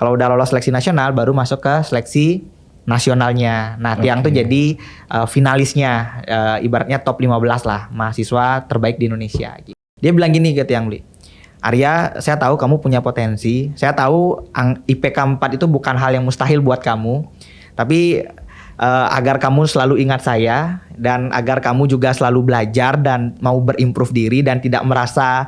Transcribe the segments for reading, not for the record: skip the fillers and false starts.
Kalau udah lolos seleksi nasional baru masuk ke seleksi nasionalnya. Nah, Tiang tuh jadi finalisnya, ibaratnya top 15 lah mahasiswa terbaik di Indonesia. Dia bilang gini ke Tiang, Bli. Arya, saya tahu kamu punya potensi. Saya tahu IPK 4 itu bukan hal yang mustahil buat kamu. Tapi agar kamu selalu ingat saya dan agar kamu juga selalu belajar dan mau berimprove diri dan tidak merasa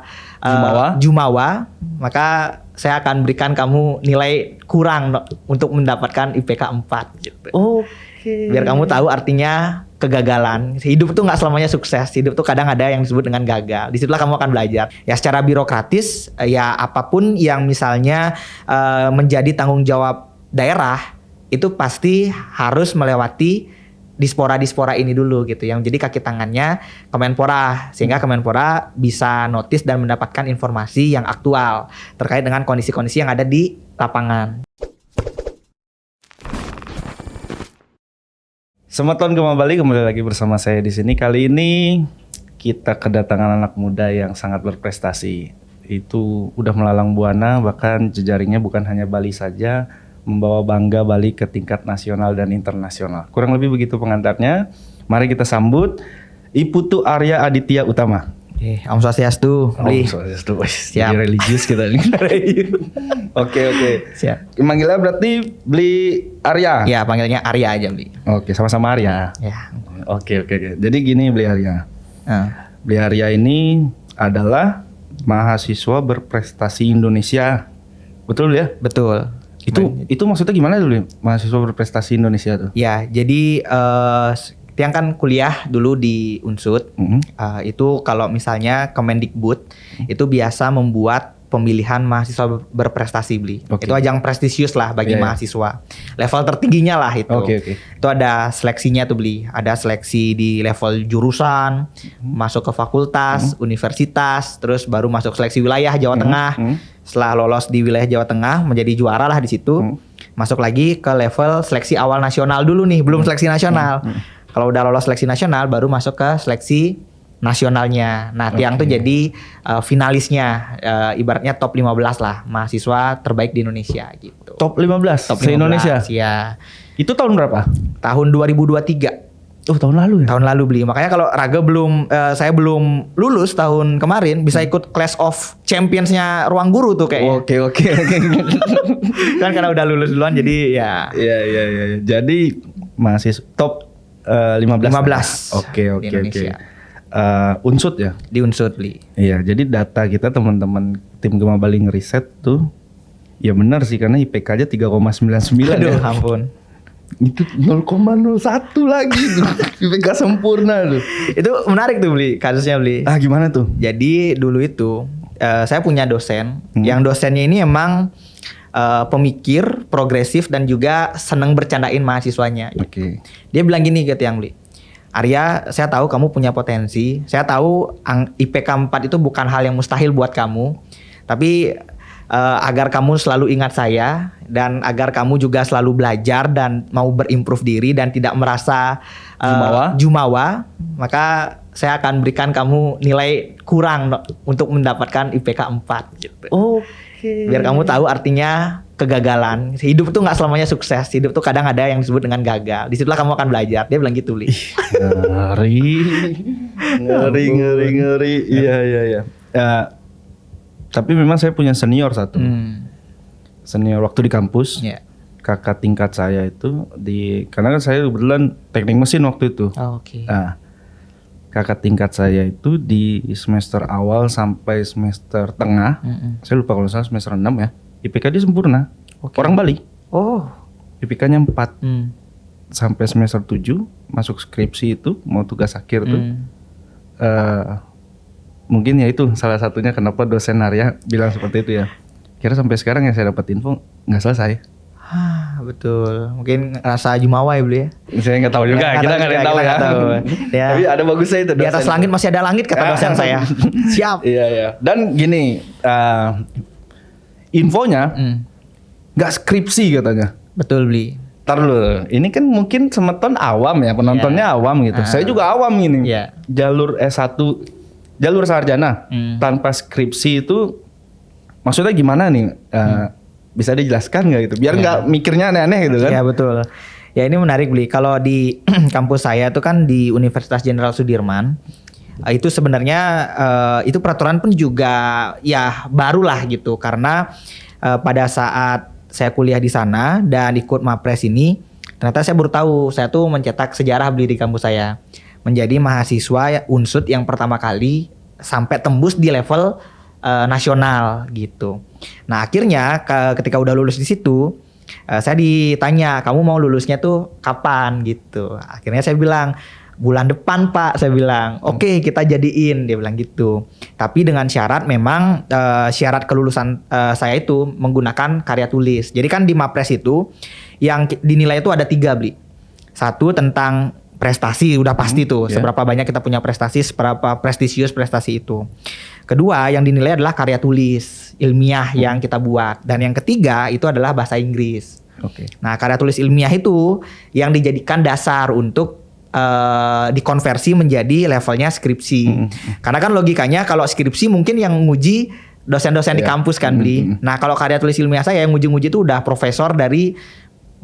jumawa, maka saya akan berikan kamu nilai kurang untuk mendapatkan IPK 4 gitu. Oke. Biar kamu tahu artinya kegagalan. Hidup tuh nggak selamanya sukses. Hidup tuh kadang ada yang disebut dengan gagal. Disitulah kamu akan belajar. Ya secara birokratis, ya apapun yang misalnya menjadi tanggung jawab daerah itu pasti harus melewati dispora ini dulu gitu, yang jadi kaki tangannya Kemenpora, sehingga Kemenpora bisa notice dan mendapatkan informasi yang aktual terkait dengan kondisi-kondisi yang ada di lapangan. Selamat tahun kembali lagi bersama saya di sini. Kali ini kita kedatangan anak muda yang sangat berprestasi. Itu udah melalang buana, bahkan jejaringnya bukan hanya Bali saja, membawa bangga Bali ke tingkat nasional dan internasional. Kurang lebih begitu pengantarnya. Mari kita sambut Iputu Arya Aditya Utama. Om Swastiastu, Bli. Om Swastiastu, Siap. jadi religius kita ini. Oke. Siap. Manggilnya berarti Bli Arya. Ya, panggilnya Arya aja, Bli. Oke, sama-sama Arya. Ya. Oke. Jadi gini Bli Arya. Bli Arya ini adalah mahasiswa berprestasi Indonesia. Betul ya? Betul. Itu maksudnya gimana dulu mahasiswa berprestasi Indonesia tuh? Ya, jadi Tiang kan kuliah dulu di Unsud. Itu kalau misalnya Kemendikbud itu biasa membuat pemilihan mahasiswa berprestasi, Bli. Okay. Itu ajang prestisius lah bagi mahasiswa. Level tertingginya lah itu. Okay. Itu ada seleksinya tuh, Bli. Ada seleksi di level jurusan, masuk ke fakultas, universitas, terus baru masuk seleksi wilayah Jawa Tengah. Setelah lolos di wilayah Jawa Tengah menjadi juara lah di situ. Masuk lagi ke level seleksi awal nasional dulu nih, belum seleksi nasional. Kalau udah lolos seleksi nasional baru masuk ke seleksi nasionalnya. Nah, Tiang tuh jadi finalisnya, ibaratnya top 15 lah mahasiswa terbaik di Indonesia gitu. Top 15 se-Indonesia? Iya. Itu tahun berapa? Tahun 2023. Oh, tahun lalu ya? Tahun lalu, Bli. Makanya kalau Raga saya belum lulus tahun kemarin bisa ikut Clash of Champions-nya Ruang Guru tuh kayaknya. Oke. Kan karena udah lulus duluan jadi ya. Iya. Jadi mahasiswa top 15. Oke. Unsud ya? Di Unsud, Bli. Iya, jadi data kita teman-teman tim Gema Bali ngeriset tuh ya benar sih, karena IPK aja 3,99. Aduh, ya. ampun. Itu 0,01 lagi tuh. IPK sempurna tuh. Itu menarik tuh, Bli, kasusnya, Bli. Gimana tuh? Jadi dulu itu saya punya dosen, yang dosennya ini emang pemikir, progresif dan juga seneng bercandain mahasiswanya. Oke. Dia bilang gini ke Tiang, Bli. Arya, saya tahu kamu punya potensi. Saya tahu IPK 4 itu bukan hal yang mustahil buat kamu. Tapi agar kamu selalu ingat saya dan agar kamu juga selalu belajar dan mau berimprove diri dan tidak merasa jumawa, maka saya akan berikan kamu nilai kurang untuk mendapatkan IPK 4 gitu. Oke. Biar kamu tahu artinya kegagalan. Hidup tuh nggak selamanya sukses. Hidup tuh kadang ada yang disebut dengan gagal. Disitulah kamu akan belajar. Dia bilang gitu, Li. Ngeri. Iya. Tapi memang saya punya senior satu. Senior waktu di kampus. Yeah. Kakak tingkat saya itu karena kan saya kebetulan teknik mesin waktu itu. Oke. Nah, kakak tingkat saya itu di semester awal sampai semester tengah. Saya lupa kalau salah semester 6 ya. IPK dia sempurna. Okay. Orang Bali. Oh. IPK-nya 4. Sampai semester 7 masuk skripsi itu mau tugas akhir tuh. Mungkin ya itu salah satunya kenapa dosen Arya bilang seperti itu ya. Kira sampai sekarang yang saya dapat info nggak selesai. Betul. Mungkin rasa jumawa ya, Beli ya. Saya nggak tahu juga. Kita nggak tahu ya. Ya. Tapi ada bagusnya itu. Di atas langit masih ada langit kata dosen saya. Siap. Iya. Dan gini, infonya nggak skripsi katanya. Betul, Beli. Ntar dulu, ini kan mungkin semeton awam ya, penontonnya awam gitu. Saya juga awam ini. Jalur S1, jalur sarjana tanpa skripsi itu maksudnya gimana nih? bisa dijelaskan nggak gitu? Biar nggak mikirnya aneh-aneh gitu kan? Iya betul. Ya ini menarik Bli. Kalau di kampus saya tuh kan di Universitas Jenderal Sudirman, itu sebenarnya itu peraturan pun juga ya barulah gitu. Karena pada saat saya kuliah di sana dan ikut Mapres ini, ternyata saya baru tahu saya tuh mencetak sejarah Bli di kampus saya. Menjadi mahasiswa Unsud yang pertama kali sampai tembus di level nasional gitu. Nah akhirnya ketika udah lulus di situ, saya ditanya, kamu mau lulusnya tuh kapan gitu. Akhirnya saya bilang, bulan depan Pak. Saya bilang, oke, kita jadiin. Dia bilang gitu. Tapi dengan syarat memang syarat kelulusan saya itu menggunakan karya tulis. Jadi kan di Mapres itu yang dinilai itu ada 3 Bli. 1 tentang prestasi, udah pasti tuh. Seberapa banyak kita punya prestasi, seberapa prestisius prestasi itu. Kedua yang dinilai adalah karya tulis ilmiah yang kita buat. Dan yang ketiga itu adalah bahasa Inggris. Oke. Nah karya tulis ilmiah itu yang dijadikan dasar untuk dikonversi menjadi levelnya skripsi. Karena kan logikanya kalau skripsi mungkin yang nguji dosen-dosen di kampus kan Bli. Nah kalau karya tulis ilmiah saya yang nguji-nguji itu udah profesor dari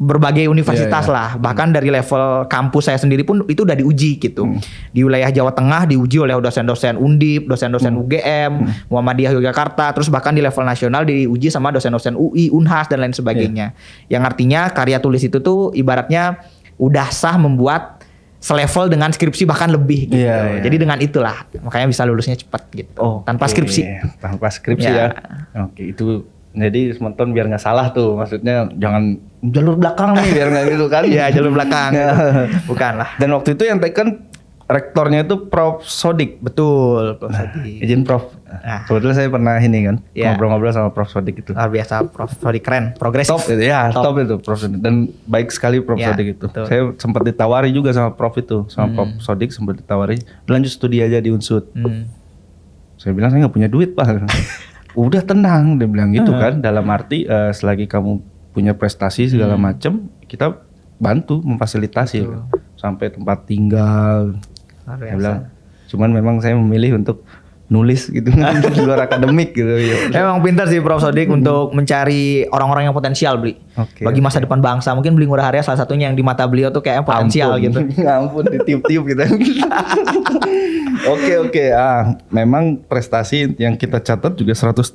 berbagai universitas lah. Bahkan dari level kampus saya sendiri pun itu udah diuji gitu. Di wilayah Jawa Tengah diuji oleh dosen-dosen Undip, dosen-dosen UGM, Muhammadiyah Yogyakarta, terus bahkan di level nasional diuji sama dosen-dosen UI, Unhas dan lain sebagainya. Yang artinya karya tulis itu tuh ibaratnya udah sah membuat selevel dengan skripsi bahkan lebih gitu. Jadi dengan itulah makanya bisa lulusnya cepat gitu. Tanpa skripsi. Tanpa skripsi ya. Oke, itu jadi menonton biar nggak salah tuh, maksudnya jangan jalur belakang nih biar nggak gitu kan? Iya jalur belakang, bukan lah. Dan waktu itu yang taken rektornya itu Prof Sodik. Betul, Prof Sodik. Izin Prof. Kebetulan saya pernah ini kan ngobrol-ngobrol sama Prof Sodik itu. Luar biasa, Prof Sodik keren, progresif. Top itu ya, top itu Prof Sodik dan baik sekali Prof Sodik itu. Betul. Saya sempat ditawari juga sama Prof itu, sama Prof Sodik sempat ditawari lanjut studi aja di Unsud. Saya bilang saya nggak punya duit Pak. Udah tenang, dia bilang gitu kan. Dalam arti selagi kamu punya prestasi segala macam, kita bantu memfasilitasi kan. Sampai tempat tinggal. Dia bilang, cuman memang saya memilih untuk nulis gitu di luar akademik gitu. Emang pintar sih Prof Sodik untuk mencari orang-orang yang potensial Bli. Bagi masa depan bangsa. Mungkin Bli Ngurah Harya salah satunya yang di mata beliau tuh kayaknya potensial gitu. Ampun ditiup-tiup gitu. Oke. Memang prestasi yang kita catat juga 120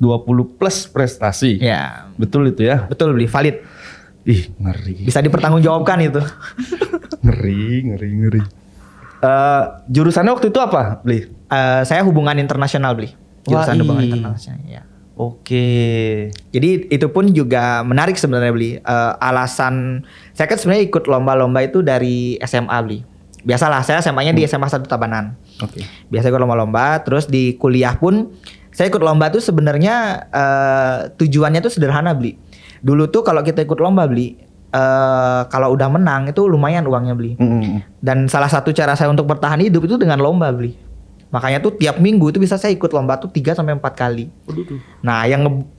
plus prestasi. Ya. Betul itu ya? Betul Bli, valid. Ih, ngeri. Bisa dipertanggungjawabkan itu. Ngeri. Jurusannya waktu itu apa, Bli? Saya hubungan internasional Bli. Jurusan hubungan internasional ya. Oke. Jadi itu pun juga menarik sebenarnya Bli. Alasan saya kan sebenarnya ikut lomba-lomba itu dari SMA Bli. Biasalah saya SMA-nya di SMA 1 Tabanan. Oke. Biasa ikut lomba-lomba, terus di kuliah pun saya ikut lomba tuh sebenarnya tujuannya tuh sederhana Bli. Dulu tuh kalau kita ikut lomba Bli, kalau udah menang itu lumayan uangnya Bli. Dan salah satu cara saya untuk bertahan hidup itu dengan lomba Bli. Makanya tuh tiap minggu itu bisa saya ikut lomba tuh 3 sampai 4 kali. Nah,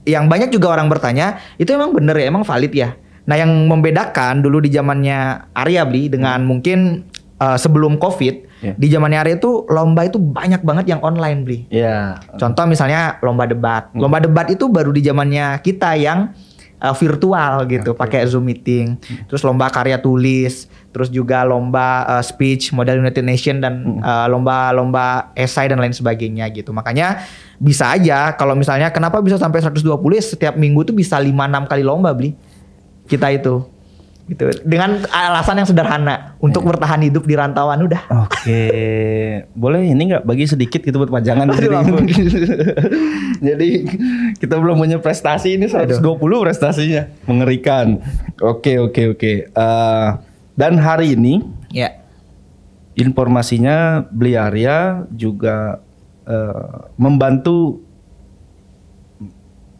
yang banyak juga orang bertanya, itu emang bener ya, emang valid ya. Nah, yang membedakan dulu di zamannya Arya Bli dengan mungkin sebelum Covid, di zamannya Arya itu lomba itu banyak banget yang online Bli. Contoh misalnya lomba debat. Lomba debat itu baru di zamannya kita yang virtual gitu, pakai Zoom meeting. Terus lomba karya tulis, terus juga lomba speech, model United Nation dan lomba esai dan lain sebagainya gitu. Makanya bisa aja kalau misalnya kenapa bisa sampai 120 setiap minggu tuh bisa 5-6 kali lomba Bli. Kita itu. Gitu. Dengan alasan yang sederhana untuk bertahan hidup di rantauan udah. Oke. Boleh ini nggak bagi sedikit gitu buat pajangan di sini. Jadi kita belum punya prestasi, ini 120 prestasinya. Mengerikan. Oke. Dan hari ini informasinya Bli Arya juga membantu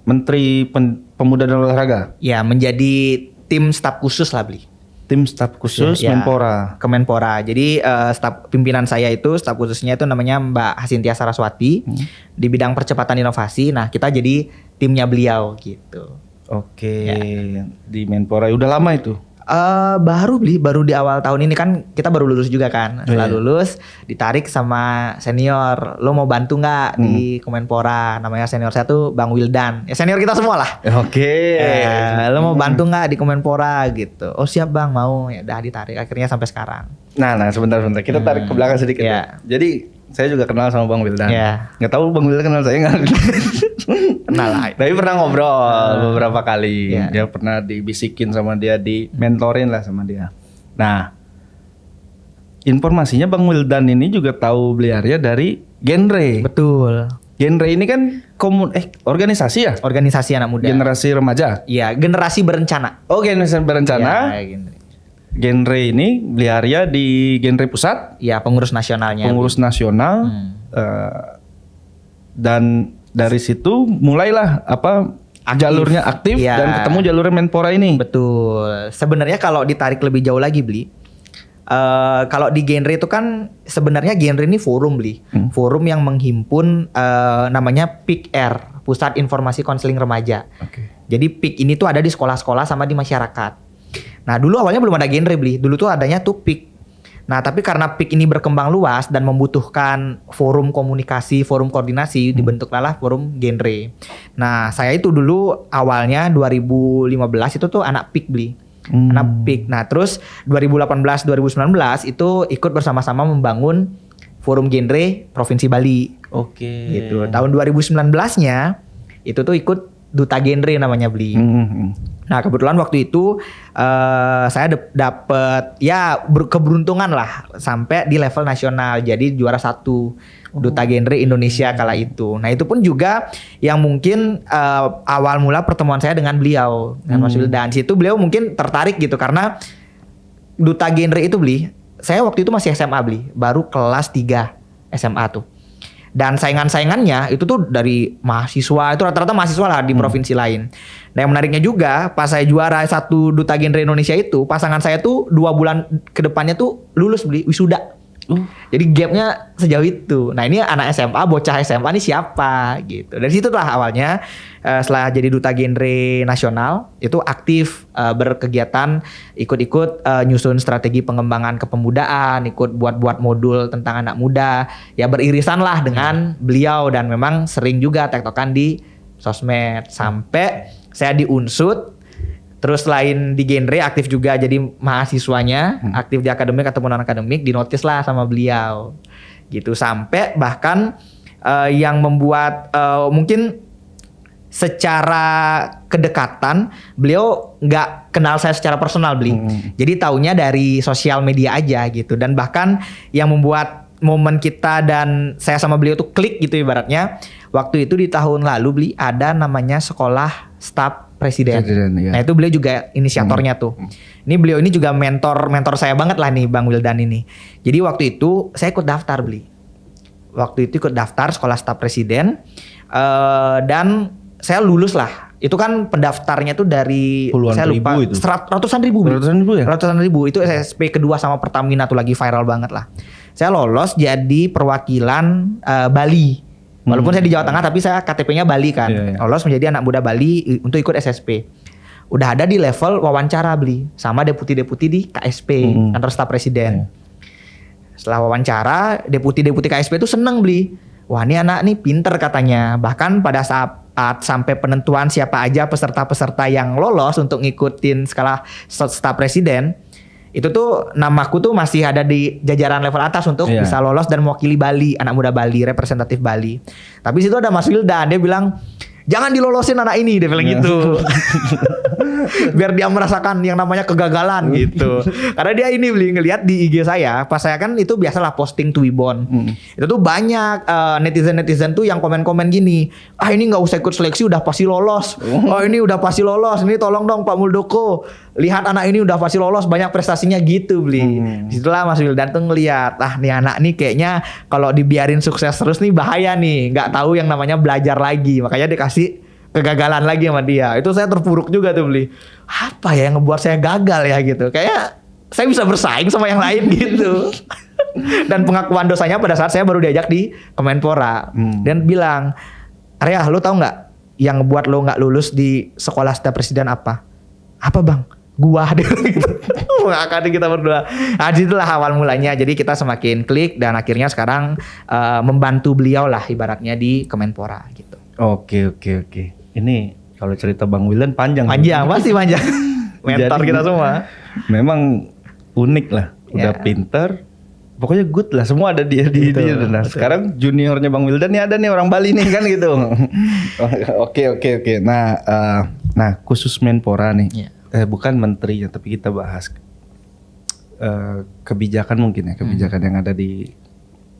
Menteri Pemuda dan Olahraga. Ya, menjadi tim staf khusus lah Bli. Tim staf khusus Menpora. Kemenpora. Jadi staf pimpinan saya itu staf khususnya itu namanya Mbak Hasintia Saraswati di bidang percepatan inovasi. Nah, kita jadi timnya beliau gitu. Oke. Di Menpora udah lama itu. Baru di awal tahun ini kan kita baru lulus juga kan. Setelah lulus ditarik sama senior, lo mau bantu nggak di Kemenpora? Namanya senior saya tuh Bang Wildan, ya senior kita semua lah. Oke. Lo mau bantu nggak di Kemenpora gitu? Oh siap bang, mau. Ya udah ditarik akhirnya sampai sekarang. Nah sebentar kita tarik ke belakang sedikit. Ya. Jadi saya juga kenal sama Bang Wildan. Ya. Nggak tahu Bang Wildan kenal saya nggak? Kenal lah. Tapi pernah ngobrol beberapa kali. Ya. Dia pernah dibisikin sama dia, di mentorin lah sama dia. Nah, informasinya Bang Wildan ini juga tahu Bliaria dari Genre. Betul. Genre ini kan organisasi ya? Organisasi anak muda. Generasi remaja. Iya, generasi berencana. Oh, generasi berencana. Ya, genre. Genre ini Bliaria di Genre Pusat. Ya, pengurus nasionalnya. Pengurus nasional. Dan dari situ mulailah jalurnya aktif dan ketemu jalurnya Menpora ini. Betul. Sebenarnya kalau ditarik lebih jauh lagi Bli, kalau di Genre itu kan sebenarnya Genre ini forum Bli, forum yang menghimpun namanya PIK-R, Pusat Informasi Konseling Remaja. Jadi PIK ini tuh ada di sekolah-sekolah sama di masyarakat. Nah dulu awalnya belum ada Genre Bli, dulu tuh adanya tuh PIK. Nah tapi karena PIK ini berkembang luas dan membutuhkan forum komunikasi, forum koordinasi, dibentuklah forum Genre. Nah saya itu dulu awalnya 2015 itu tuh anak PIK Bli. Anak PIK. Nah terus 2018-2019 itu ikut bersama-sama membangun forum Genre Provinsi Bali. Gitu. Tahun 2019-nya itu tuh ikut Duta Genre namanya Bli. Nah kebetulan waktu itu saya dapat ya keberuntungan lah sampai di level nasional, jadi juara 1 Duta Genre Indonesia kala itu. Nah itu pun juga yang mungkin awal mula pertemuan saya dengan beliau, dengan Mas Wildan. Situ beliau mungkin tertarik gitu karena Duta Genre itu Bli, saya waktu itu masih SMA Bli, baru kelas 3 SMA tuh. Dan saingan-saingannya itu tuh dari mahasiswa, itu rata-rata mahasiswa lah di provinsi lain. Nah yang menariknya juga pas saya juara 1 Duta Genre Indonesia itu, pasangan saya tuh 2 bulan ke depannya tuh lulus Bli, wisuda. Jadi gapnya sejauh itu. Nah ini anak SMA, bocah SMA ini siapa gitu. Dari situ lah awalnya setelah jadi Duta Genre Nasional itu aktif berkegiatan, ikut-ikut nyusun strategi pengembangan kepemudaan, ikut buat-buat modul tentang anak muda. Ya beririsan lah dengan beliau dan memang sering juga tektokan di sosmed. Sampai saya di Unsud. Terus selain di Genre aktif juga jadi mahasiswanya, aktif di akademik atau non-akademik, dinotis lah sama beliau. Gitu sampai bahkan yang membuat mungkin secara kedekatan beliau nggak kenal saya secara personal Bli. Jadi taunya dari sosial media aja gitu. Dan bahkan yang membuat momen kita dan saya sama beliau tuh klik gitu ibaratnya. Waktu itu di tahun lalu Bli ada namanya sekolah staf Presiden. Ya. Nah itu beliau juga inisiatornya tuh. Ini beliau ini juga mentor saya banget lah nih Bang Wildan ini. Jadi waktu itu saya ikut daftar Bli. Waktu itu ikut daftar sekolah staf Presiden dan saya lulus lah. Itu kan pendaftarnya tuh dari puluhan saya lupa ribu itu. Ratusan ribu Bli. Ratusan ribu itu SSP kedua sama Pertamina tuh lagi viral banget lah. Saya lolos jadi perwakilan Bali. Walaupun saya di Jawa Tengah tapi saya KTP-nya Bali kan. Lolos menjadi anak muda Bali untuk ikut SSP. Udah ada di level wawancara Bli sama deputi-deputi di KSP, kantor staf presiden. Setelah wawancara, deputi-deputi KSP itu seneng Bli. Wah, ini anak nih pinter katanya. Bahkan pada saat sampai penentuan siapa aja peserta-peserta yang lolos untuk ngikutin skala staf presiden, itu tuh namaku tuh masih ada di jajaran level atas untuk bisa lolos dan mewakili Bali, anak muda Bali, representatif Bali. Tapi situ ada Mas Wildan, dia bilang jangan dilolosin anak ini, dia bilang gitu. Biar dia merasakan yang namanya kegagalan gitu. Karena dia ini Bli ngelihat di IG saya, pas saya kan itu biasalah posting Twibbon. Itu tuh banyak netizen-netizen tuh yang komen-komen gini, ah ini nggak usah ikut seleksi udah pasti lolos. Oh ini udah pasti lolos, ini tolong dong Pak Muldoko, lihat anak ini udah pasti lolos, banyak prestasinya gitu Bli. Disitulah Mas Wildan tuh ngelihat, ah nih anak nih kayaknya kalau dibiarin sukses terus nih bahaya nih, nggak tahu yang namanya belajar lagi, makanya dikasih kegagalan lagi sama dia. Itu saya terpuruk juga tuh Bli. Apa ya yang ngebuat saya gagal ya gitu. Kayak saya bisa bersaing sama yang lain gitu. Dan pengakuan dosanya pada saat saya baru diajak di Kemenpora. Dan bilang, Arya lu tahu nggak yang ngebuat lo nggak lulus di sekolah staf presiden apa? Apa bang? gua deh gitu. Makanya kita berdua. Nah, disitulah awal mulanya. Jadi kita semakin klik dan akhirnya sekarang membantu beliau lah ibaratnya di Kemenpora gitu. Oke. Ini kalau cerita Bang Wildan panjang. Panjang, pasti panjang. Mentor Jadi, kita semua. Memang unik lah, udah Ya. pinter. Pokoknya good lah, semua ada dia di Betul, dia. Nah, betul. sekarang juniornya Bang Wildan nih ada nih orang Bali nih kan gitu. Oke. Nah, khusus Menpora nih. Ya. Bukan menterinya, tapi kita bahas kebijakan mungkin ya, kebijakan yang ada di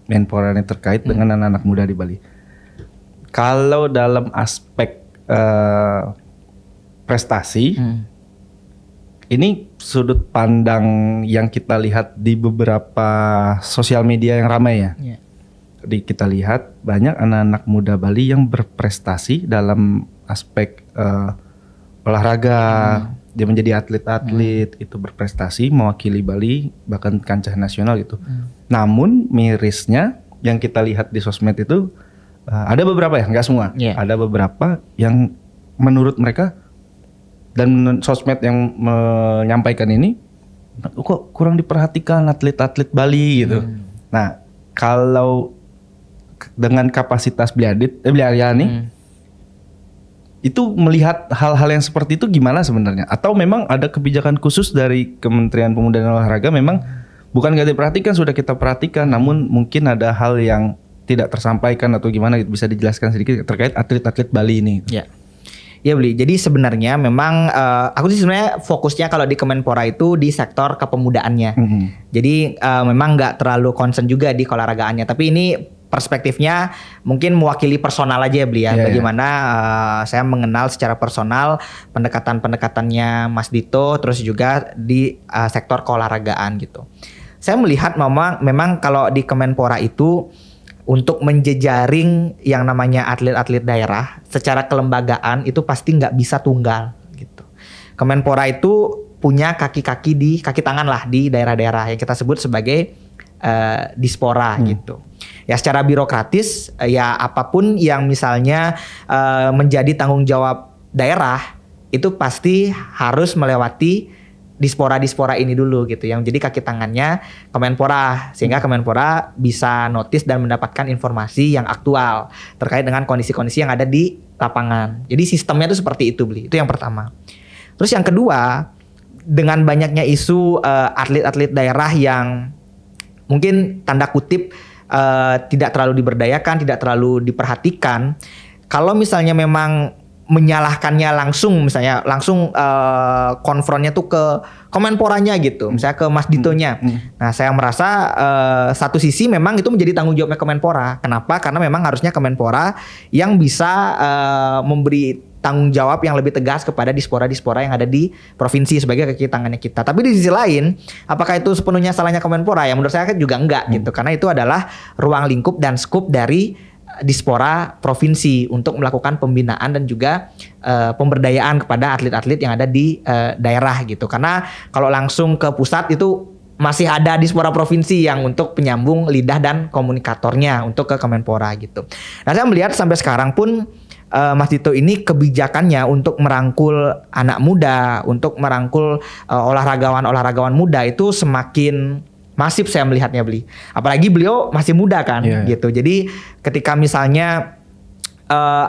Menpora ini terkait dengan anak-anak muda di Bali. Kalau dalam aspek prestasi, ini sudut pandang yang kita lihat di beberapa sosial media yang ramai ya. Ya. Kita lihat banyak anak-anak muda Bali yang berprestasi dalam aspek olahraga. Dia menjadi atlet-atlet, itu berprestasi, mewakili Bali, bahkan kancah nasional gitu. Namun mirisnya yang kita lihat di sosmed itu ada beberapa ya, nggak semua. Yeah. Ada beberapa yang menurut mereka dan sosmed yang menyampaikan ini kok kurang diperhatikan atlet-atlet Bali gitu. Nah, kalau dengan kapasitas Bliaria nih itu melihat hal-hal yang seperti itu gimana sebenarnya? Atau memang ada kebijakan khusus dari Kementerian Pemuda dan Olahraga memang bukan nggak diperhatikan, sudah kita perhatikan, namun mungkin ada hal yang tidak tersampaikan atau gimana gitu, bisa dijelaskan sedikit terkait atlet-atlet Bali ini? Ya. Ya Beli, jadi sebenarnya memang aku sih sebenarnya fokusnya kalau di Kemenpora itu di sektor kepemudaannya. Jadi memang nggak terlalu concern juga di keolahragaannya. Tapi ini perspektifnya mungkin mewakili personal aja ya Beli ya. Bagaimana saya mengenal secara personal pendekatan-pendekatannya Mas Dito, terus juga di sektor keolahragaan gitu. Saya melihat memang kalau di Kemenpora itu untuk menjejaring yang namanya atlet-atlet daerah secara kelembagaan itu pasti nggak bisa tunggal gitu. Kemenpora itu punya kaki tangan lah di daerah-daerah yang kita sebut sebagai dispora gitu. Ya secara birokratis ya apapun yang misalnya menjadi tanggung jawab daerah itu pasti harus melewati dispora ini dulu gitu yang jadi kaki tangannya Kemenpora sehingga Kemenpora bisa notice dan mendapatkan informasi yang aktual terkait dengan kondisi-kondisi yang ada di lapangan. Jadi sistemnya itu seperti itu Beli. Itu yang pertama. Terus yang kedua, dengan banyaknya isu atlet-atlet daerah yang mungkin tanda kutip tidak terlalu diberdayakan, tidak terlalu diperhatikan. Kalau misalnya memang menyalahkannya langsung konfronnya tuh ke Kemenporanya gitu, misalnya ke Mas Ditonya. Nah, saya merasa satu sisi memang itu menjadi tanggung jawabnya Kemenpora. Kenapa? Karena memang harusnya Kemenpora yang bisa memberi tanggung jawab yang lebih tegas kepada dispora-dispora yang ada di provinsi sebagai kaki tangannya kita. Tapi di sisi lain, apakah itu sepenuhnya salahnya Kemenpora? Ya menurut saya juga enggak gitu, karena itu adalah ruang lingkup dan skup dari dispora provinsi untuk melakukan pembinaan dan juga pemberdayaan kepada atlet-atlet yang ada di daerah gitu. Karena kalau langsung ke pusat itu masih ada dispora provinsi yang untuk penyambung lidah dan komunikatornya untuk ke Kemenpora gitu. Nah, saya melihat sampai sekarang pun Mas Dito ini kebijakannya untuk merangkul anak muda, untuk merangkul olahragawan muda itu semakin masif saya melihatnya Beli. Apalagi beliau masih muda kan gitu. Jadi ketika misalnya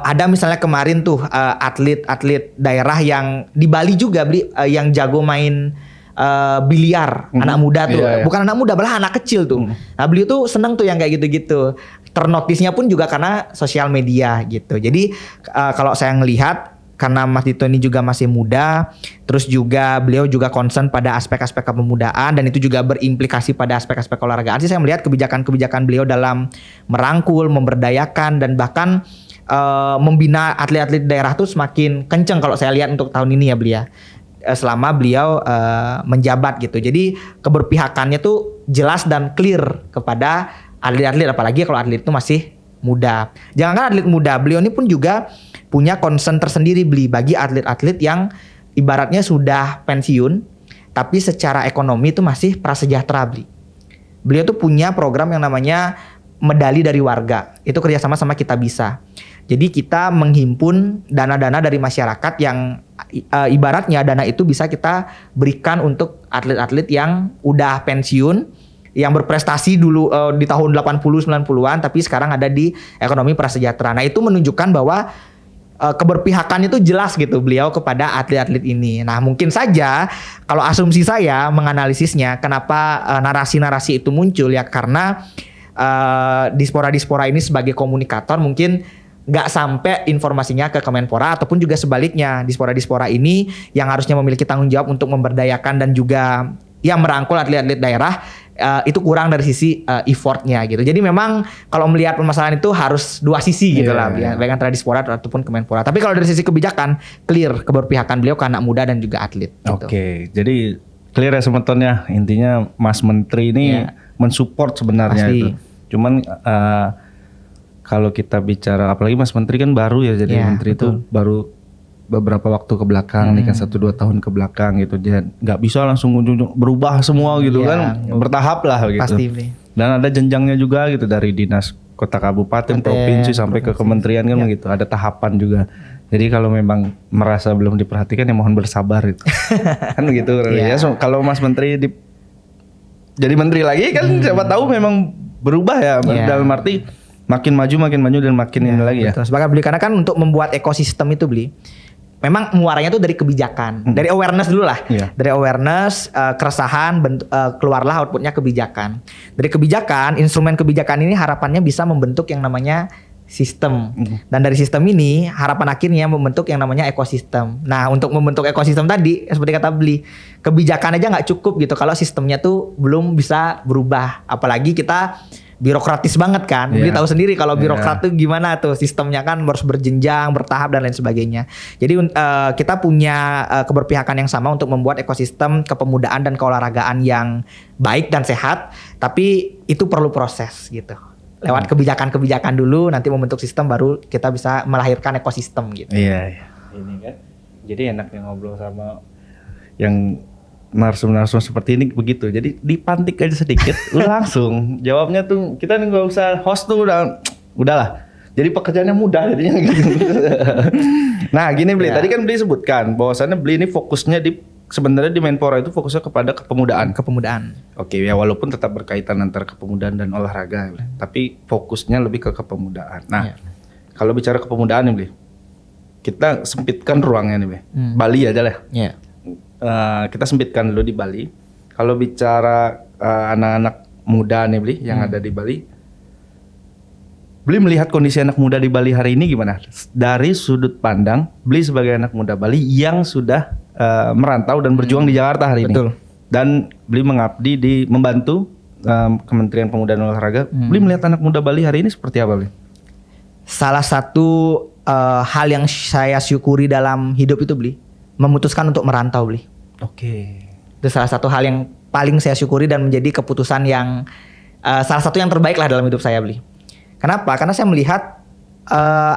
ada misalnya kemarin tuh atlet-atlet daerah yang di Bali juga Beli yang jago main biliar, anak muda tuh. Bukan anak muda, malah anak kecil tuh. Nah, beliau tuh seneng tuh yang kayak gitu-gitu. Ternotisnya pun juga karena sosial media gitu. Jadi kalau saya ngelihat karena Mas Dito ini juga masih muda, terus juga beliau juga concern pada aspek-aspek kepemudaan dan itu juga berimplikasi pada aspek-aspek olahragaan sih saya melihat kebijakan-kebijakan beliau dalam merangkul, memberdayakan dan bahkan membina atlet-atlet daerah tuh semakin kenceng kalau saya lihat untuk tahun ini ya beliau. Selama beliau menjabat gitu. Jadi keberpihakannya tuh jelas dan clear kepada atlet-atlet, apalagi kalau atlet itu masih muda. Jangankan atlet muda, beliau ini pun juga punya concern tersendiri bagi atlet-atlet yang ibaratnya sudah pensiun tapi secara ekonomi itu masih prasejahtera Beliau tuh punya program yang namanya medali dari warga. Itu kerjasama sama Kita Bisa. Jadi kita menghimpun dana-dana dari masyarakat yang ibaratnya dana itu bisa kita berikan untuk atlet-atlet yang udah pensiun, yang berprestasi dulu di tahun 80 90-an tapi sekarang ada di ekonomi prasejahtera. Nah, itu menunjukkan bahwa keberpihakan itu jelas gitu beliau kepada atlet-atlet ini. Nah, mungkin saja kalau asumsi saya menganalisisnya kenapa narasi-narasi itu muncul ya karena dispora-dispora ini sebagai komunikator mungkin nggak sampai informasinya ke Kemenpora ataupun juga sebaliknya dispora-dispora ini yang harusnya memiliki tanggung jawab untuk memberdayakan dan juga ya merangkul atlet-atlet daerah itu kurang dari sisi effortnya gitu. Jadi memang kalau melihat permasalahan itu harus dua sisi gitu lah, baik antara dispora ataupun Kemenpora. Tapi kalau dari sisi kebijakan clear keberpihakan beliau ke anak muda dan juga atlet. Gitu. Oke, jadi clear ya sebetulnya intinya Mas Menteri ini mensupport sebenarnya Pasti. itu. Cuman kalau kita bicara apalagi Mas Menteri kan baru ya jadi menteri itu baru beberapa waktu ke belakang nih kan 1-2 tahun ke belakang gitu dia nggak bisa langsung berubah semua gitu kan bertahap lah gitu. Pasti. Dan ada jenjangnya juga gitu dari dinas kota kabupaten provinsi sampai ke kementerian kan begitu ada tahapan juga. Jadi kalau memang merasa belum diperhatikan ya mohon bersabar itu. Kan gitu ya. So, kalau Mas Menteri jadi menteri lagi kan siapa tahu memang berubah ya dalam arti makin maju dan makin ini lagi ya. Betul. Sebagai beli karena kan untuk membuat ekosistem itu beli memang muaranya tuh dari kebijakan, dari awareness dulu lah. Dari awareness, keresahan, keluarlah outputnya kebijakan. Dari kebijakan, instrumen kebijakan ini harapannya bisa membentuk yang namanya sistem. Dan dari sistem ini harapan akhirnya membentuk yang namanya ekosistem. Nah, untuk membentuk ekosistem tadi seperti kata beli, kebijakan aja nggak cukup gitu kalau sistemnya tuh belum bisa berubah. Apalagi kita birokratis banget kan. Beli tahu sendiri kalau birokrat tuh gimana tuh sistemnya kan harus berjenjang, bertahap dan lain sebagainya. Jadi kita punya keberpihakan yang sama untuk membuat ekosistem kepemudaan dan keolahragaan yang baik dan sehat, tapi itu perlu proses gitu. Lewat kebijakan-kebijakan dulu nanti membentuk sistem baru kita bisa melahirkan ekosistem gitu. Iya. Ini kan. Jadi enaknya ngobrol sama yang narsum-narsum seperti ini begitu. Jadi dipantik aja sedikit langsung jawabnya tuh kita nggak usah host tuh udahlah. Jadi pekerjaannya mudah jadinya gitu. Nah, gini Beli, tadi kan Beli sebutkan bahwasannya Beli ini fokusnya sebenarnya di Menpora itu fokusnya kepada kepemudaan. Oke, ya walaupun tetap berkaitan antara kepemudaan dan olahraga, tapi fokusnya lebih ke kepemudaan. Nah, kalau bicara kepemudaan nih Beli, kita sempitkan ruangnya nih Beli. Bali aja lah. Kita sempitkan dulu di Bali. Kalau bicara anak-anak muda nih Beli yang ada di Bali, Beli melihat kondisi anak muda di Bali hari ini gimana? Dari sudut pandang Beli sebagai anak muda Bali yang sudah merantau dan berjuang di Jakarta hari ini. Dan Beli mengabdi membantu Kementerian Pemuda dan Olahraga. Beli melihat anak muda Bali hari ini seperti apa Beli? Salah satu hal yang saya syukuri dalam hidup itu Beli, memutuskan untuk merantau Beli. Itu salah satu hal yang paling saya syukuri dan menjadi keputusan yang salah satu yang terbaik lah dalam hidup saya Beli. Kenapa? Karena saya melihat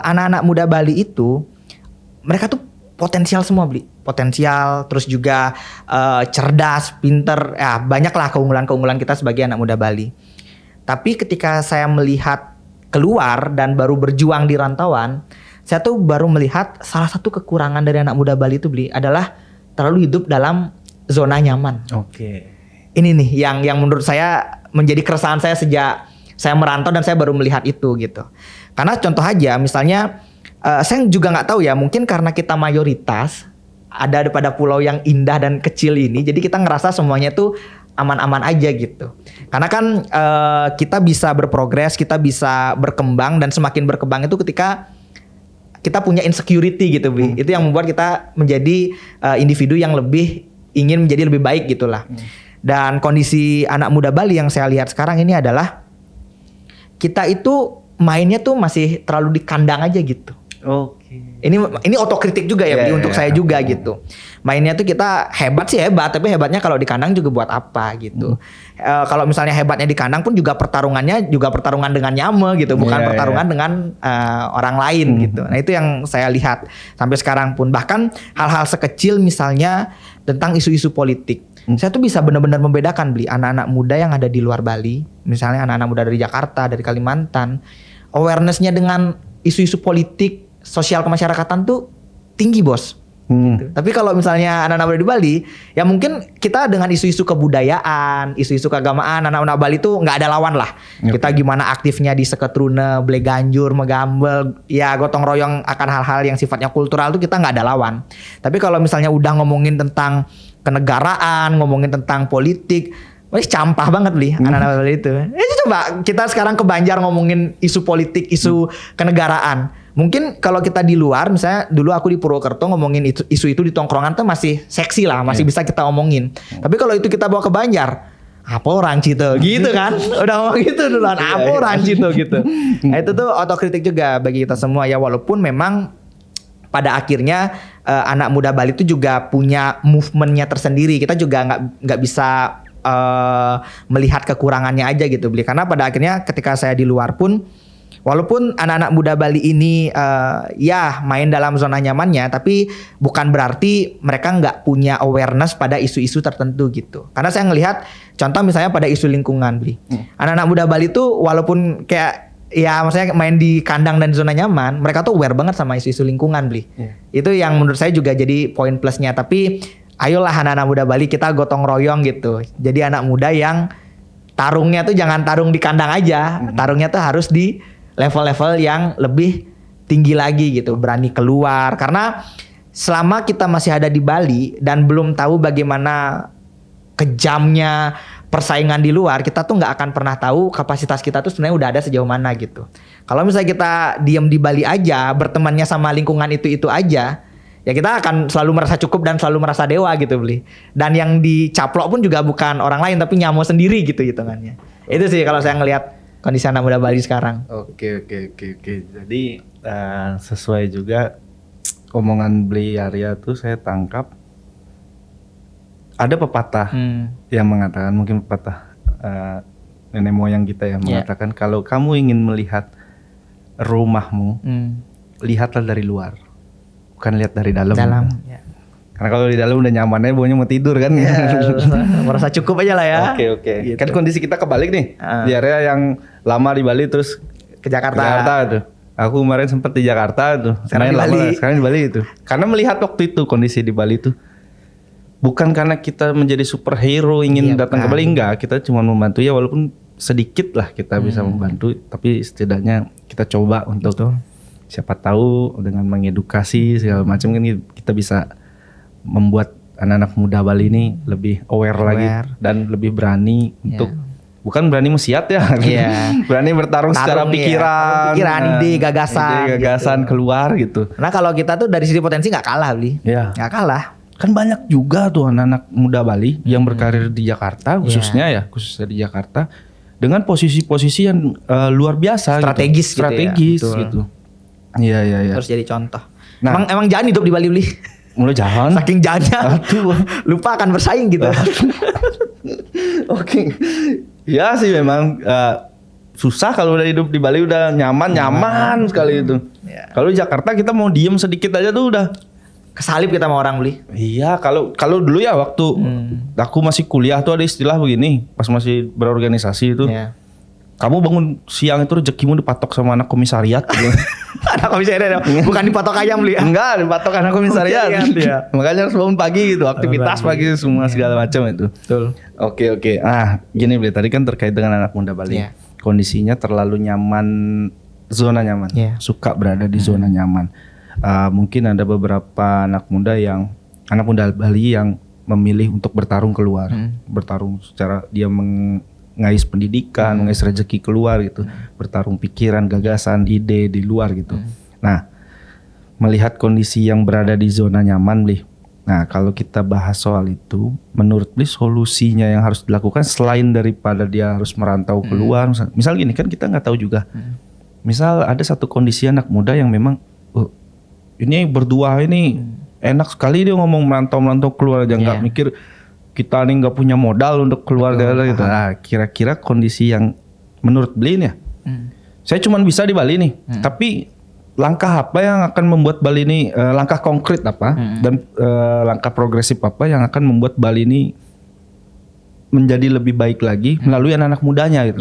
anak-anak muda Bali itu mereka tuh potensial semua Beli. Potensial, terus juga cerdas, pinter, ya banyaklah keunggulan-keunggulan kita sebagai anak muda Bali. Tapi ketika saya melihat keluar dan baru berjuang di rantauan, saya tuh baru melihat salah satu kekurangan dari anak muda Bali itu Beli adalah terlalu hidup dalam zona nyaman. Ini nih yang menurut saya menjadi keresahan saya sejak saya merantau dan saya baru melihat itu gitu. Karena contoh aja misalnya saya juga nggak tahu ya, mungkin karena kita mayoritas ada pada pulau yang indah dan kecil ini, jadi kita ngerasa semuanya tuh aman-aman aja gitu. Karena kan kita bisa berprogres, kita bisa berkembang dan semakin berkembang itu ketika kita punya insecurity gitu, Bi. Itu yang membuat kita menjadi individu yang lebih ingin menjadi lebih baik gitulah. Dan kondisi anak muda Bali yang saya lihat sekarang ini adalah kita itu mainnya tuh masih terlalu di kandang aja gitu. Ini otokritik juga ya, Bi, untuk saya juga gitu. Mainnya tuh kita hebat sih hebat, tapi hebatnya kalau di kandang juga buat apa gitu. Kalau misalnya hebatnya di kandang pun juga pertarungannya juga pertarungan dengan nyame gitu, bukan pertarungan dengan orang lain gitu. Nah, itu yang saya lihat sampai sekarang pun. Bahkan hal-hal sekecil misalnya tentang isu-isu politik. Saya tuh bisa benar-benar membedakan Beli anak-anak muda yang ada di luar Bali, misalnya anak-anak muda dari Jakarta, dari Kalimantan, awareness-nya dengan isu-isu politik, sosial kemasyarakatan tuh tinggi bos. Gitu. Tapi kalau misalnya anak-anak muda di Bali, ya mungkin kita dengan isu-isu kebudayaan, isu-isu keagamaan, anak-anak Bali tuh nggak ada lawan lah. Kita gimana aktifnya di Seketrune, Bleganjur, Megambel, ya gotong royong akan hal-hal yang sifatnya kultural tuh kita nggak ada lawan. Tapi kalau misalnya udah ngomongin tentang kenegaraan, ngomongin tentang politik, wih campah banget Bli, anak-anak Bali itu. Coba kita sekarang ke Banjar ngomongin isu politik, isu kenegaraan. Mungkin kalau kita di luar, misalnya dulu aku di Purwokerto ngomongin isu itu di tongkrongan tuh masih seksi lah, masih bisa kita omongin. Tapi kalau itu kita bawa ke Banjar, apa orang Cito gitu kan? Udah ngomong gitu duluan, apa orang Cito gitu. Nah itu tuh otokritik juga bagi kita semua ya, walaupun memang pada akhirnya anak muda Bali itu juga punya movementnya tersendiri. Kita juga nggak bisa melihat kekurangannya aja gitu Bli, karena pada akhirnya ketika saya di luar pun walaupun anak-anak muda Bali ini ya main dalam zona nyamannya, tapi bukan berarti mereka nggak punya awareness pada isu-isu tertentu gitu. Karena saya ngelihat contoh misalnya pada isu lingkungan Bli, anak-anak muda Bali tuh walaupun kayak ya maksudnya main di kandang dan zona nyaman, mereka tuh aware banget sama isu-isu lingkungan Bli. Itu yang menurut saya juga jadi poin plusnya. Tapi ayolah anak-anak muda Bali kita gotong royong gitu. Jadi anak muda yang tarungnya tuh jangan tarung di kandang aja, tarungnya tuh harus di level-level yang lebih tinggi lagi gitu, berani keluar. Karena selama kita masih ada di Bali dan belum tahu bagaimana kejamnya persaingan di luar, kita tuh nggak akan pernah tahu kapasitas kita tuh sebenarnya udah ada sejauh mana gitu. Kalau misalnya kita diam di Bali aja, bertemannya sama lingkungan itu aja, ya kita akan selalu merasa cukup dan selalu merasa dewa gitu Bli. Dan yang dicaplok pun juga bukan orang lain tapi nyamo sendiri gitu hitungannya. Itu sih kalau saya ngelihat kondisi anak muda Bali sekarang. Oke. Jadi sesuai juga omongan Bli Arya tuh saya tangkap ada pepatah yang mengatakan, mungkin pepatah nenek moyang kita yang mengatakan kalau kamu ingin melihat rumahmu, lihatlah dari luar, bukan lihat dari dalam. Ya. Karena kalau di dalam udah nyamannya, baunya mau tidur kan. Ya, merasa cukup aja lah ya. Oke. Gitu. Kan kondisi kita kebalik nih. Di area yang lama di Bali terus ke Jakarta tuh. Aku kemarin sempat di Jakarta tuh. Sekarang di Bali. Sekarang di Bali itu. Karena melihat waktu itu kondisi di Bali itu bukan karena kita menjadi superhero ingin datang ke Bali, enggak. Kita cuma membantu ya, walaupun sedikit lah kita bisa membantu, tapi setidaknya kita coba untuk siapa tahu dengan mengedukasi segala macam kan kita bisa membuat anak-anak muda Bali ini lebih aware lagi dan lebih berani untuk bukan berani mesiat ya, berani bertarung secara pikiran, ide, gagasan gitu. Keluar gitu. Nah kalau kita tuh dari sisi potensi nggak kalah Bli, nggak kalah. Kan banyak juga tuh anak-anak muda Bali yang berkarir di Jakarta khususnya di Jakarta dengan posisi-posisi yang luar biasa, strategis gitu. Iya. Terus jadi contoh. Nah, emang jangan hidup di Bali Bli. Mulai jalan. Saking jahannya. Lupa akan bersaing gitu. Oke. Ya sih memang susah kalau udah hidup di Bali, udah nyaman sekali itu. Kalau di Jakarta kita mau diem sedikit aja tuh udah kesalip kita sama orang Bli. Iya, kalau dulu ya waktu aku masih kuliah tuh ada istilah begini, pas masih berorganisasi itu. Kamu bangun siang itu rezekimu dipatok sama anak komisariat gitu. Anak komisariat bukan dipatok ayam Bli. Enggak, dipatok anak komisariat. Makanya harus bangun pagi gitu, aktivitas pagi semua segala macam itu. Betul. Oke. Gini Bli, tadi kan terkait dengan anak muda Bali. Kondisinya terlalu nyaman, zona nyaman. Suka berada di zona nyaman. Mungkin ada beberapa anak muda Bali yang memilih untuk bertarung keluar, bertarung secara dia mengais pendidikan, mengais rezeki keluar gitu, bertarung pikiran, gagasan, ide di luar gitu. Nah, melihat kondisi yang berada di zona nyaman, Bli. Nah, kalau kita bahas soal itu, menurut Bli solusinya yang harus dilakukan selain daripada dia harus merantau keluar, misal gini kan kita nggak tahu juga. Misal ada satu kondisi anak muda yang memang ini berdua ini enak sekali dia ngomong merantau keluar aja, nggak mikir kita nih nggak punya modal untuk keluar dari gitu. Nah, kira-kira kondisi yang menurut Bli nih, saya cuma bisa di Bali nih, tapi langkah apa yang akan membuat Bali ini langkah konkret apa dan langkah progresif apa yang akan membuat Bali ini menjadi lebih baik lagi melalui anak-anak mudanya gitu.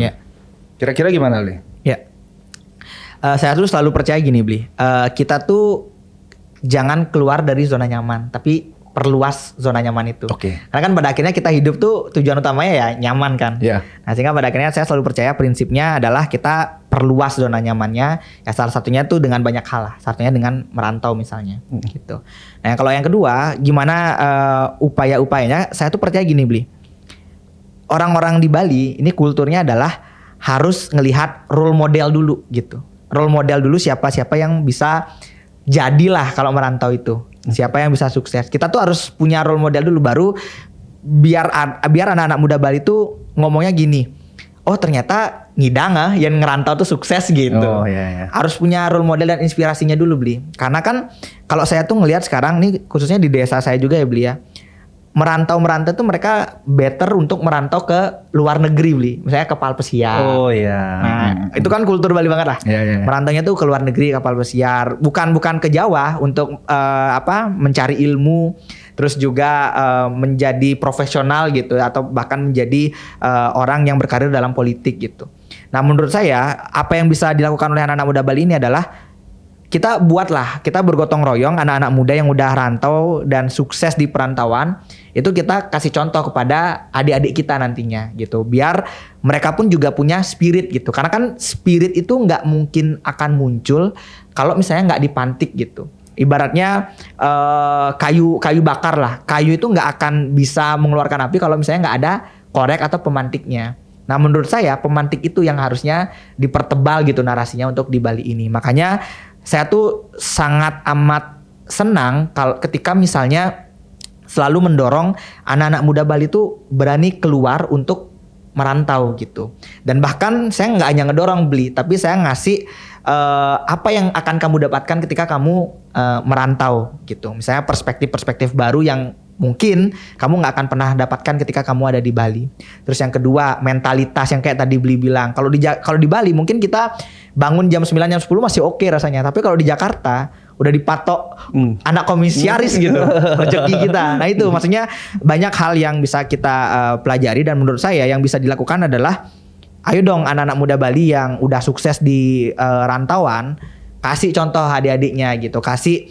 Kira-kira gimana, Li? Saya tuh selalu percaya gini, Bli. Kita tuh jangan keluar dari zona nyaman, tapi perluas zona nyaman itu. Oke. Karena kan pada akhirnya kita hidup tuh tujuan utamanya ya nyaman kan. Iya. Nah, sehingga pada akhirnya saya selalu percaya prinsipnya adalah kita perluas zona nyamannya. Ya salah satunya tuh dengan banyak hal lah. Satunya dengan merantau misalnya, gitu. Nah, kalau yang kedua, gimana upaya-upayanya? Saya tuh percaya gini, Bli. Orang-orang di Bali ini kulturnya adalah harus ngelihat role model dulu gitu. Role model dulu siapa-siapa yang bisa jadilah kalau merantau itu. Siapa yang bisa sukses. Kita tuh harus punya role model dulu baru biar anak-anak muda Bali tuh ngomongnya gini. Oh, ternyata ngidang yang ngerantau tuh sukses gitu. Oh, iya. Harus punya role model dan inspirasinya dulu, Bli. Karena kan kalau saya tuh ngelihat sekarang nih khususnya di desa saya juga ya, Bli ya. Merantau tuh mereka better untuk merantau ke luar negeri, Bli. Misalnya ke kapal pesiar. Oh iya. Nah, itu kan kultur Bali banget lah. Iya. Merantaunya tuh ke luar negeri kapal pesiar, bukan ke Jawa untuk mencari ilmu, terus juga menjadi profesional gitu atau bahkan menjadi orang yang berkarir dalam politik gitu. Nah, menurut saya apa yang bisa dilakukan oleh anak-anak muda Bali ini adalah kita bergotong royong anak-anak muda yang udah rantau dan sukses di perantauan, itu kita kasih contoh kepada adik-adik kita nantinya gitu, biar mereka pun juga punya spirit gitu, karena kan spirit itu nggak mungkin akan muncul kalau misalnya nggak dipantik gitu. Ibaratnya kayu bakar lah, kayu itu nggak akan bisa mengeluarkan api kalau misalnya nggak ada korek atau pemantiknya. Nah, menurut saya pemantik itu yang harusnya dipertebal gitu narasinya untuk di Bali ini. Makanya saya tuh sangat amat senang ketika misalnya selalu mendorong anak-anak muda Bali tuh berani keluar untuk merantau gitu. Dan bahkan saya nggak hanya ngedorong, Bli, tapi saya ngasih apa yang akan kamu dapatkan ketika kamu merantau gitu. Misalnya perspektif-perspektif baru yang mungkin kamu nggak akan pernah dapatkan ketika kamu ada di Bali. Terus yang kedua, mentalitas yang kayak tadi Bli bilang. Kalau di Bali mungkin kita bangun jam 9 jam 10 masih oke rasanya. Tapi kalau di Jakarta udah dipatok anak komisiaris gitu rezeki kita. Nah, itu maksudnya banyak hal yang bisa kita pelajari, dan menurut saya yang bisa dilakukan adalah ayo dong anak-anak muda Bali yang udah sukses di rantauan, kasih contoh adik-adiknya gitu, kasih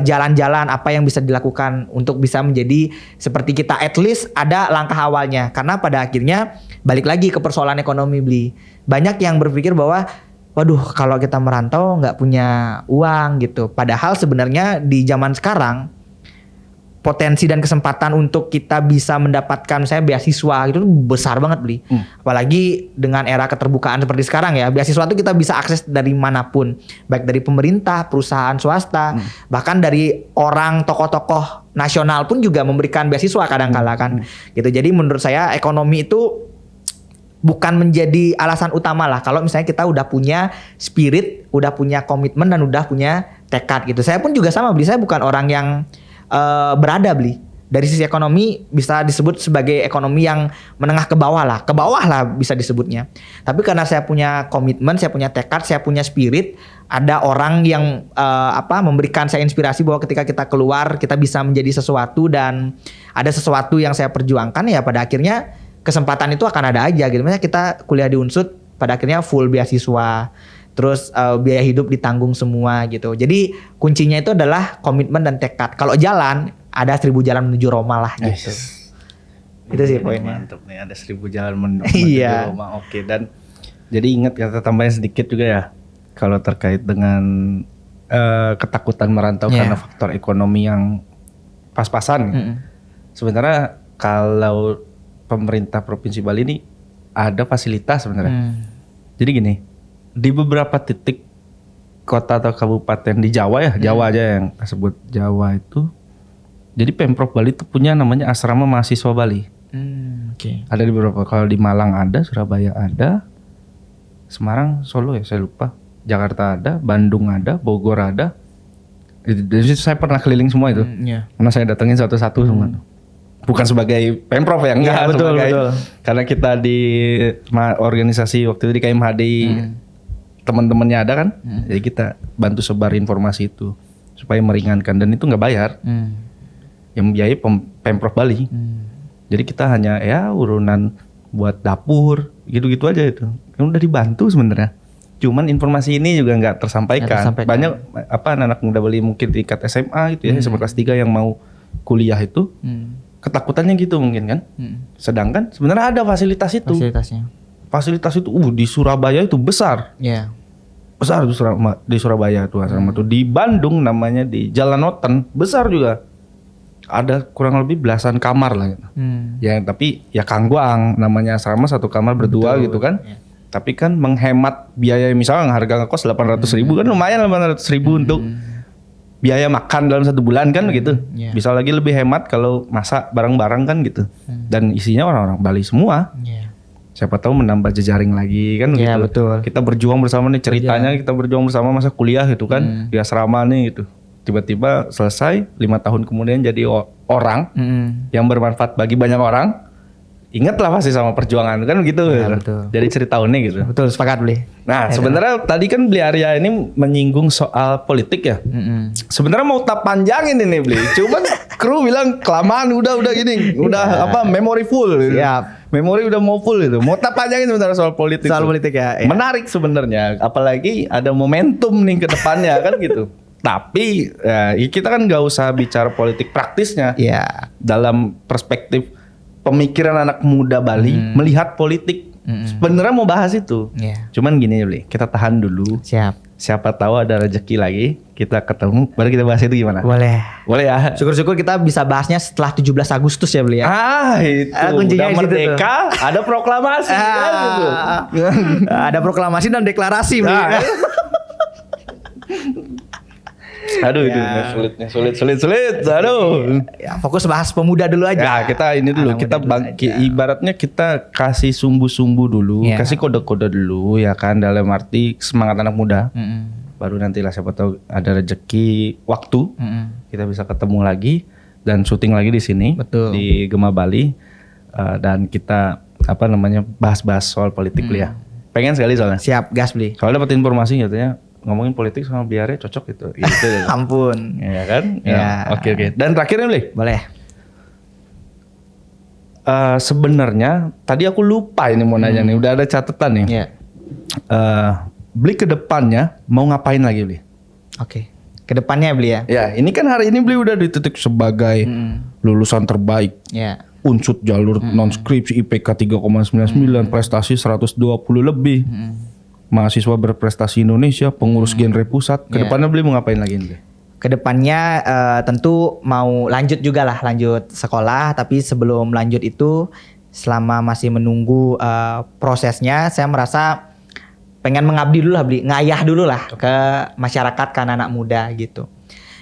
jalan-jalan apa yang bisa dilakukan untuk bisa menjadi seperti kita, at least ada langkah awalnya. Karena pada akhirnya balik lagi ke persoalan ekonomi, Bli. Banyak yang berpikir bahwa waduh, kalau kita merantau nggak punya uang gitu. Padahal sebenarnya di zaman sekarang potensi dan kesempatan untuk kita bisa mendapatkan saya beasiswa itu besar banget, Bli. Apalagi dengan era keterbukaan seperti sekarang ya. Beasiswa itu kita bisa akses dari manapun, baik dari pemerintah, perusahaan swasta, bahkan dari orang tokoh-tokoh nasional pun juga memberikan beasiswa kadang-kala kan. Gitu. Jadi menurut saya ekonomi itu bukan menjadi alasan utama lah kalau misalnya kita udah punya spirit, udah punya komitmen, dan udah punya tekad gitu. Saya pun juga sama, Bli. Saya bukan orang yang berada, Bli. Dari sisi ekonomi bisa disebut sebagai ekonomi yang menengah ke bawah lah bisa disebutnya. Tapi karena saya punya komitmen, saya punya tekad, saya punya spirit, ada orang yang memberikan saya inspirasi bahwa ketika kita keluar kita bisa menjadi sesuatu dan ada sesuatu yang saya perjuangkan, ya pada akhirnya kesempatan itu akan ada aja gitu. Misalnya kita kuliah di Unsud, pada akhirnya full beasiswa, terus biaya hidup ditanggung semua gitu. Jadi kuncinya itu adalah komitmen dan tekad. Kalau jalan, ada 1000 jalan menuju Roma lah gitu. Itu sih poinnya. Mantap nih, ada 1000 jalan menuju Iya. Roma. Oke, dan jadi ingat kata tambahan sedikit juga ya, kalau terkait dengan ketakutan merantau karena faktor ekonomi yang pas-pasan. Sebenarnya kalau pemerintah Provinsi Bali ini ada fasilitas sebenarnya. Jadi gini, di beberapa titik kota atau kabupaten di Jawa ya, Jawa aja yang sebut Jawa itu, jadi Pemprov Bali itu punya namanya asrama mahasiswa Bali. Oke. Ada di beberapa, kalau di Malang ada, Surabaya ada, Semarang, Solo ya saya lupa, Jakarta ada, Bandung ada, Bogor ada. Jadi saya pernah keliling semua itu, karena saya datengin satu-satu semua. Bukan sebagai Pemprov ya, enggak, betul. Karena kita di organisasi waktu itu di KMHD, teman-temannya ada kan, jadi kita bantu sebar informasi itu supaya meringankan, dan itu nggak bayar, yang biayai Pemprov Bali. Jadi kita hanya ya urunan buat dapur gitu-gitu aja itu, yang udah dibantu sebenarnya. Cuman informasi ini juga nggak tersampaikan. Nggak tersampaikan. Banyak anak muda Bali mungkin tingkat SMA gitu ya, SMA kelas 3 yang mau kuliah itu ketakutannya gitu mungkin kan. Sedangkan sebenarnya ada fasilitas itu. Fasilitas itu di Surabaya itu besar. Iya. Besar di Surabaya tuh asrama tuh. Di Bandung namanya di Jalan Noten besar juga. Ada kurang lebih belasan kamar lah gitu. Ya tapi ya kangguang namanya asrama satu kamar berdua gitu kan. Ya. Tapi kan menghemat biaya, misalnya harga ngekos 800.000 kan lumayan 800.000 untuk biaya makan dalam 1 bulan kan gitu. Yeah. Bisa lagi lebih hemat kalau masak bareng-bareng kan gitu. Dan isinya orang-orang Bali semua. Yeah. Siapa tahu menambah jejaring lagi kan gitu. Betul. Kita berjuang bersama nih ceritanya, kita berjuang bersama masa kuliah gitu kan. Di asrama nih gitu. Tiba-tiba selesai 5 tahun kemudian jadi orang yang bermanfaat bagi banyak orang. Ingatlah pasti sama perjuangan kan gitu. Ya, betul. Jadi cerita unik gitu. Betul, sepakat Bli. Nah sebenarnya tadi kan Bli Arya ini menyinggung soal politik ya. Sebenarnya mau tak panjangin ini Bli. Cuman kru bilang kelamaan udah gini. Udah memory full gitu. Siap. Memori udah mau full itu. Mau tak panjangin sebenarnya soal politik. Soal politik ya. Menarik sebenarnya. Apalagi ada momentum nih ke depannya kan gitu. Tapi kita kan nggak usah bicara politik praktisnya. Dalam perspektif pemikiran anak muda Bali melihat politik. Sebenarnya mau bahas itu. Cuman gini ya Bli, kita tahan dulu. Siap. Siapa tahu ada rezeki lagi, kita ketemu, baru kita bahas itu gimana? Boleh. Boleh ya. Syukur-syukur kita bisa bahasnya setelah 17 Agustus ya Bli ya. Itu. Kuncinya udah merdeka, ada proklamasi kan gitu. Ada proklamasi dan deklarasi Bli. Aduh itu sulit. Aduh. Ya, fokus bahas pemuda dulu aja. Ya, kita ini dulu, kita ibaratnya kita kasih sumbu-sumbu dulu, kasih kode-kode dulu ya kan, dalam arti semangat anak muda. Baru nantilah siapa tahu ada rezeki waktu, kita bisa ketemu lagi dan syuting lagi di sini. Betul. Di Gema Bali dan kita bahas-bahas soal politik Bli ya. Pengen sekali soalnya. Siap, gas Bli. Soalnya dapat informasi katanya ngomongin politik sama Bli Arya cocok gitu. Ampun. Ya kan? Ya. Oke. Dan terakhirnya Bli. Boleh. Sebenarnya tadi aku lupa ini mau nanya nih. Udah ada catatan nih. Iya. Bli ke depannya mau ngapain lagi Bli? Oke. Kedepannya Bli ya. Ya, ini kan hari ini Bli udah dititik sebagai lulusan terbaik. Iya. Unsut jalur non skripsi IPK 3,99, prestasi 120 lebih. Mahasiswa berprestasi Indonesia, pengurus genre pusat. Kedepannya Bli mau ngapain lagi nih? Kedepannya tentu mau lanjut sekolah. Tapi sebelum lanjut itu, selama masih menunggu prosesnya, saya merasa pengen mengabdi dulu lah Bli, ngayah dulu lah ke masyarakat, ke anak muda gitu.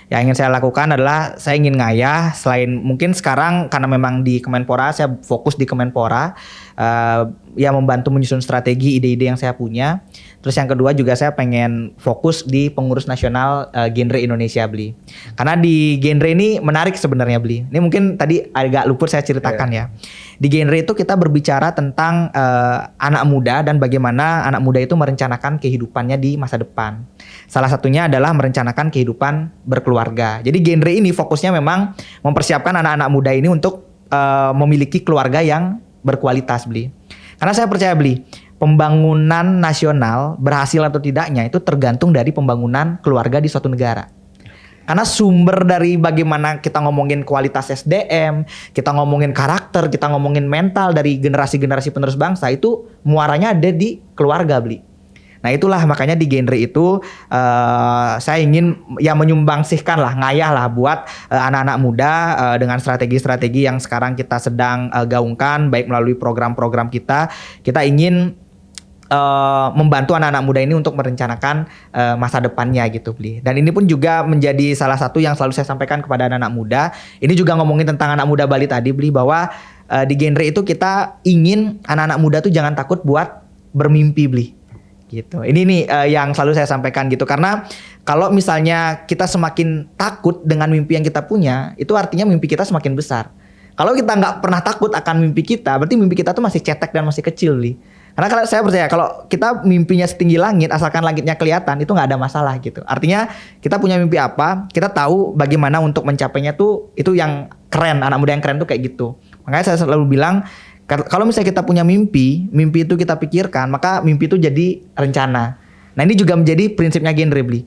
Yang ingin saya lakukan adalah saya ingin ngayah, selain mungkin sekarang karena memang di Kemenpora, saya fokus di Kemenpora, ya membantu menyusun strategi, ide-ide yang saya punya. Terus yang kedua juga saya pengen fokus di pengurus nasional genre Indonesia Bli. Karena di genre ini menarik sebenarnya Bli. Ini mungkin tadi agak luput saya ceritakan ya. Di genre itu kita berbicara tentang anak muda dan bagaimana anak muda itu merencanakan kehidupannya di masa depan. Salah satunya adalah merencanakan kehidupan berkeluarga. Jadi genre ini fokusnya memang mempersiapkan anak-anak muda ini untuk memiliki keluarga yang berkualitas Bli. Karena saya percaya Bli, pembangunan nasional berhasil atau tidaknya itu tergantung dari pembangunan keluarga di suatu negara. Karena sumber dari bagaimana kita ngomongin kualitas SDM, kita ngomongin karakter, kita ngomongin mental dari generasi-generasi penerus bangsa itu muaranya ada di keluarga Bli. Nah itulah makanya di genre itu saya ingin ya menyumbangsihkan lah, ngayah lah buat anak-anak muda dengan strategi-strategi yang sekarang kita sedang gaungkan, baik melalui program-program kita ingin membantu anak-anak muda ini untuk merencanakan masa depannya gitu Bli. Dan ini pun juga menjadi salah satu yang selalu saya sampaikan kepada anak-anak muda. Ini juga ngomongin tentang anak muda Bali tadi Bli, bahwa di genre itu kita ingin anak-anak muda tuh jangan takut buat bermimpi Bli. Gitu. Ini nih yang selalu saya sampaikan gitu, karena kalau misalnya kita semakin takut dengan mimpi yang kita punya, itu artinya mimpi kita semakin besar. Kalau kita nggak pernah takut akan mimpi kita, berarti mimpi kita tuh masih cetek dan masih kecil Li. Karena kalau saya percaya kalau kita mimpinya setinggi langit, asalkan langitnya kelihatan, itu nggak ada masalah gitu. Artinya kita punya mimpi apa, kita tahu bagaimana untuk mencapainya tuh, itu yang keren. Anak muda yang keren tuh kayak gitu. Makanya saya selalu bilang, kalau misalnya kita punya mimpi itu kita pikirkan, maka mimpi itu jadi rencana. Nah ini juga menjadi prinsipnya genre Bli.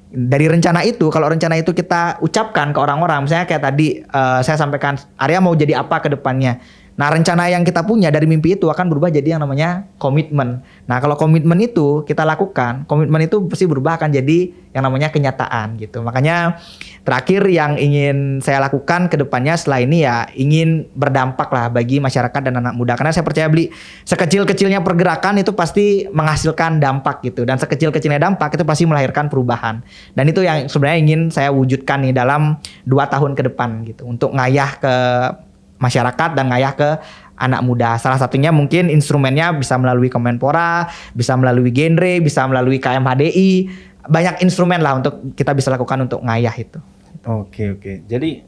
Dari rencana itu, kalau rencana itu kita ucapkan ke orang-orang, misalnya kayak tadi saya sampaikan, Arya mau jadi apa ke depannya. Nah rencana yang kita punya dari mimpi itu akan berubah jadi yang namanya komitmen. Nah kalau komitmen itu kita lakukan, komitmen itu pasti berubah akan jadi yang namanya kenyataan gitu. Makanya terakhir yang ingin saya lakukan ke depannya setelah ini ya ingin berdampak lah bagi masyarakat dan anak muda. Karena saya percaya Bli, sekecil-kecilnya pergerakan itu pasti menghasilkan dampak gitu. Dan sekecil-kecilnya dampak itu pasti melahirkan perubahan. Dan itu yang sebenarnya ingin saya wujudkan nih dalam 2 tahun ke depan gitu. Untuk ngayah ke masyarakat dan ngayah ke anak muda. Salah satunya mungkin instrumennya bisa melalui Kemenpora, bisa melalui genre, bisa melalui KMHDI. Banyak instrumen lah untuk kita bisa lakukan untuk ngayah itu. Oke. Jadi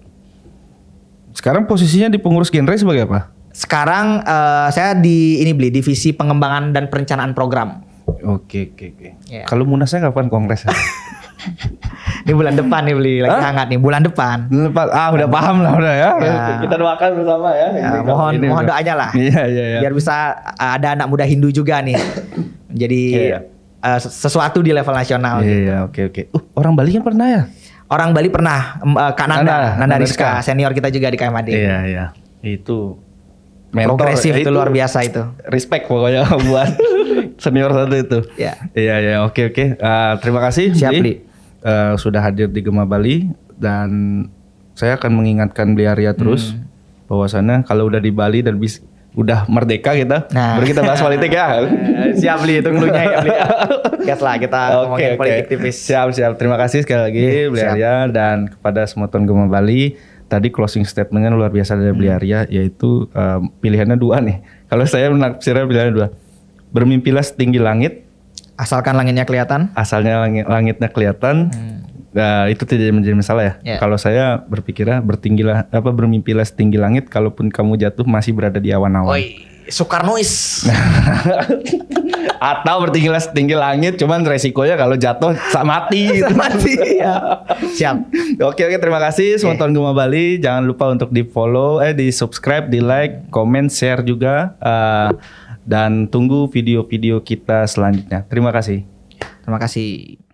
sekarang posisinya di pengurus genre sebagai apa? Sekarang saya di ini Bli, divisi pengembangan dan perencanaan program. Oke. Ya. Kalau Munasnya kapan kongresnya? Ini bulan depan nih Bli, lagi hangat nih bulan depan. Udah paham lah udah ya. Ya. Kita doakan bersama ya. Mohon doanya lah. Iya. Biar bisa ada anak muda Hindu juga nih. Jadi sesuatu di level nasional. Iya, oke. Orang Bali kan pernah ya? Orang Bali pernah Kak Nanda Rizka, senior kita juga di KMHD. Iya. Itu mentor, progresif itu luar biasa itu. Respect pokoknya buat senior satu itu. Iya, oke. Terima kasih Siap, Bli. Bli. Sudah hadir di Gema Bali dan saya akan mengingatkan Bli Arya terus bahwasannya kalau udah di Bali dan udah merdeka kita, baru kita bahas politik ya. Siap Bli, itu cluenya ya Bli. Gas lah kita ngomongin politik tipis. Siap. Terima kasih sekali lagi Bli Arya dan kepada semua teman Gema Bali. Tadi closing statementnya luar biasa dari Bli Arya, yaitu pilihannya 2 nih. Kalau saya menafsirnya pilihannya 2. Bermimpilah setinggi langit. Asalkan langitnya kelihatan. Asalnya langitnya kelihatan. Nah, itu tidak menjadi masalah ya. Kalau saya berpikirnya bermimpilah setinggi langit, kalaupun kamu jatuh masih berada di awan-awan. Oi, Soekarnois. Atau bertinggilah setinggi langit, cuman resikonya kalau jatuh mati. Mati ya. Siap. Oke, terima kasih semua teman Gema Bali. Jangan lupa untuk di follow, di subscribe, di like, comment, share juga. Dan tunggu video-video kita selanjutnya. Terima kasih. Terima kasih.